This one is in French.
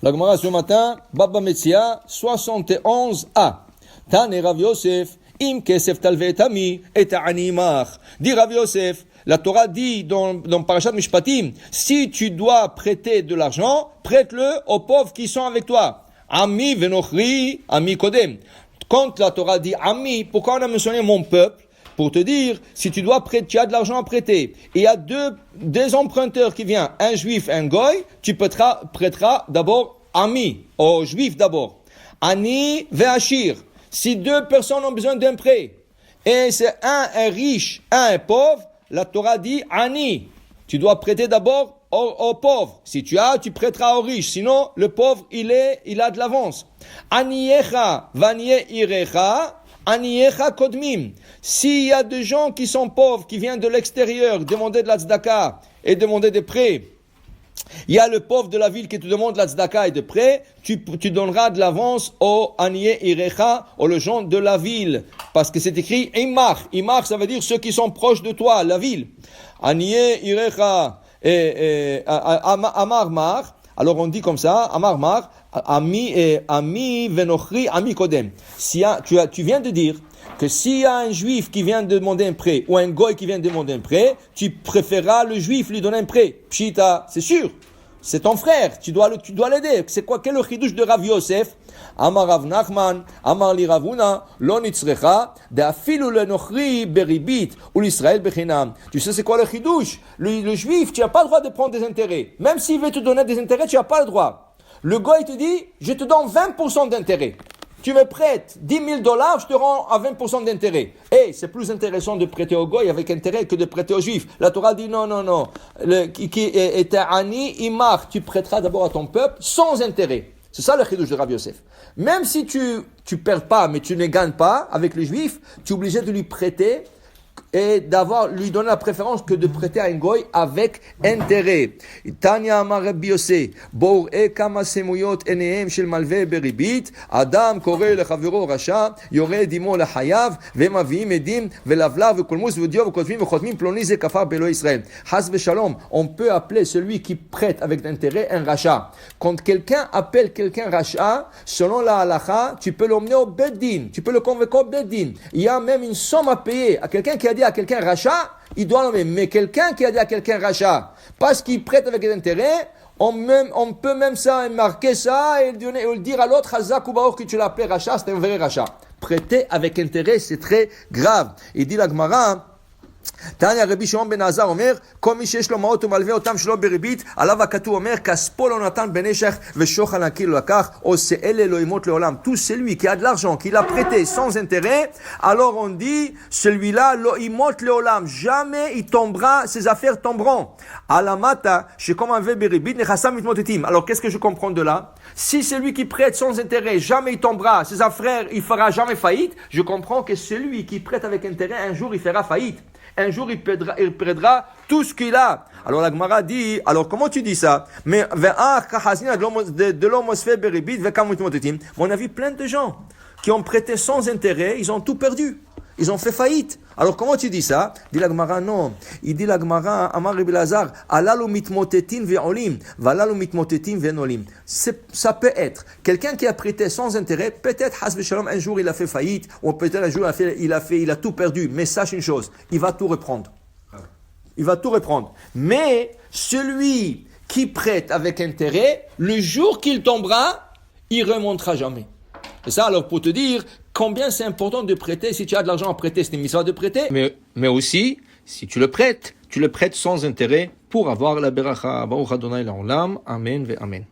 La Gemara ce matin, Baba Metzia, 71a. Tane Rav Yosef, im kesef talvet ami et animach. Dit Rav Yosef, la Torah dit dans Parashat Mishpatim, si tu dois prêter de l'argent, prête-le aux pauvres qui sont avec toi. Ami venochri, ami kodem. Quand la Torah dit ami, pourquoi on a mentionné mon peuple? Pour te dire, si tu dois prêter, tu as de l'argent à prêter, et il y a deux emprunteurs qui viennent, un juif et un goy, tu prêteras d'abord ami, aux juifs d'abord. Ani ve'ashir. Si deux personnes ont besoin d'un prêt, et c'est un est riche, un est pauvre, la Torah dit ani. Tu dois prêter d'abord aux pauvres. Si tu as, tu prêteras aux riches. Sinon, le pauvre, il a de l'avance. Aniyecha vaniye irecha. Aniyecha kodmim. S'il y a des gens qui sont pauvres, qui viennent de l'extérieur, demander de la tzedaka et demander des prêts, il y a le pauvre de la ville qui te demande la tzedaka et des prêts, tu donneras de l'avance au aniye irecha, aux gens de la ville. Parce que c'est écrit imach. Imach, ça veut dire ceux qui sont proches de toi, la ville. Aniye irecha amar mar. Alors on dit comme ça, amar mar. Ami venochri, ami kodem. Tu viens de dire que s'il y a un juif qui vient demander un prêt ou un goy qui vient demander un prêt, tu préféreras le juif lui donner un prêt. Pshita, c'est sûr. C'est ton frère, tu dois l'aider. C'est quoi, quel est le chidouche de Rav Yosef? Amar Rav Nachman, Amar li Ravuna, lo nitzrecha, de afilu le nochri beribit, ou l'Israël bechinam. Tu sais c'est quoi le chidouche? Le juif, tu n'as pas le droit de prendre des intérêts. Même s'il veut te donner des intérêts, tu n'as pas le droit. Le goy te dit, je te donne 20% d'intérêt. Tu me prêtes $10,000, je te rends à 20% d'intérêt. Et c'est plus intéressant de prêter au goy avec intérêt que de prêter aux juifs. La Torah dit non. Qui est un ani, imar, tu prêteras d'abord à ton peuple sans intérêt. C'est ça le chidouche de Rav Yosef. Même si tu perds pas, mais tu ne gagnes pas avec le juif, tu es obligé de lui prêter et lui donner la préférence que de prêter à un goy avec intérêt. Tanya amar Rabbi Yosef, bor'e kama semuyot enehem shel malve beribit, Adam kore lechavero rasha, yored imo lechayav, vemaviim edim, velavlav, vekolmus, vedio, vekotvim, vechotmim, ploni ze kafar belo Israël. Has veshalom, on peut appeler celui qui prête avec intérêt un rachat. Quand quelqu'un appelle quelqu'un rachat, selon la halacha, tu peux l'emmener au beddin, tu peux le convoquer au beddin. Il y a même une somme à payer à quelqu'un qui a dit à quelqu'un rachat, il doit l'emmener. Mais quelqu'un qui a dit à quelqu'un rachat, parce qu'il prête avec intérêt, on peut même ça marquer ça et le dire à l'autre, Hazak ou Baor, que tu l'appelles rachat, c'est un vrai rachat. Prêter avec intérêt, c'est très grave. Il dit la Gemara, Tanya Rabbi Shimon ben Azar Omer, כל מי שיש לו מעות ומלווה אותם שלא בריבית, עליו הכתוב אומר, כספו לא נתן בנשך ושוחד נקי לא לקח, או שאלה לא ימות לעולם. Tout celui qui a de l'argent, qui l'a prêté sans intérêt, alors on dit, celui-là, לא ימות לעולם, jamais il tombera, ses affaires tomberont. Alamata, שכל מלווה בריבית, נכסיו מתמוטטים. Alors qu'est-ce que je comprends de là? Si celui qui prête sans intérêt, jamais il tombera, ses affaires, il fera jamais faillite, je comprends que celui qui prête avec intérêt, un jour il fera faillite. Un jour, il perdra tout ce qu'il a. Alors la Gemara dit, alors comment tu dis ça? Mais on a vu plein de gens qui ont prêté sans intérêt, ils ont tout perdu. Ils ont fait faillite. Alors comment tu dis ça? Dit la Gemara, non. Il dit la Gemara, Amar Rabbi Lazar, alalu mitmotetin ve'olim, valalu mitmotetin ve'nolim. Ça peut être quelqu'un qui a prêté sans intérêt, peut-être Has v'Shalom, un jour il a fait faillite, ou peut-être un jour il a tout perdu. Mais sache une chose, il va tout reprendre. Il va tout reprendre. Mais celui qui prête avec intérêt, le jour qu'il tombera, il remontera jamais. C'est ça, alors pour te dire combien c'est important de prêter. Si tu as de l'argent à prêter, c'est une mitzvah de prêter. Mais aussi, si tu le prêtes sans intérêt pour avoir la beracha. Baruch Adonai l'olam. Amen ve amen.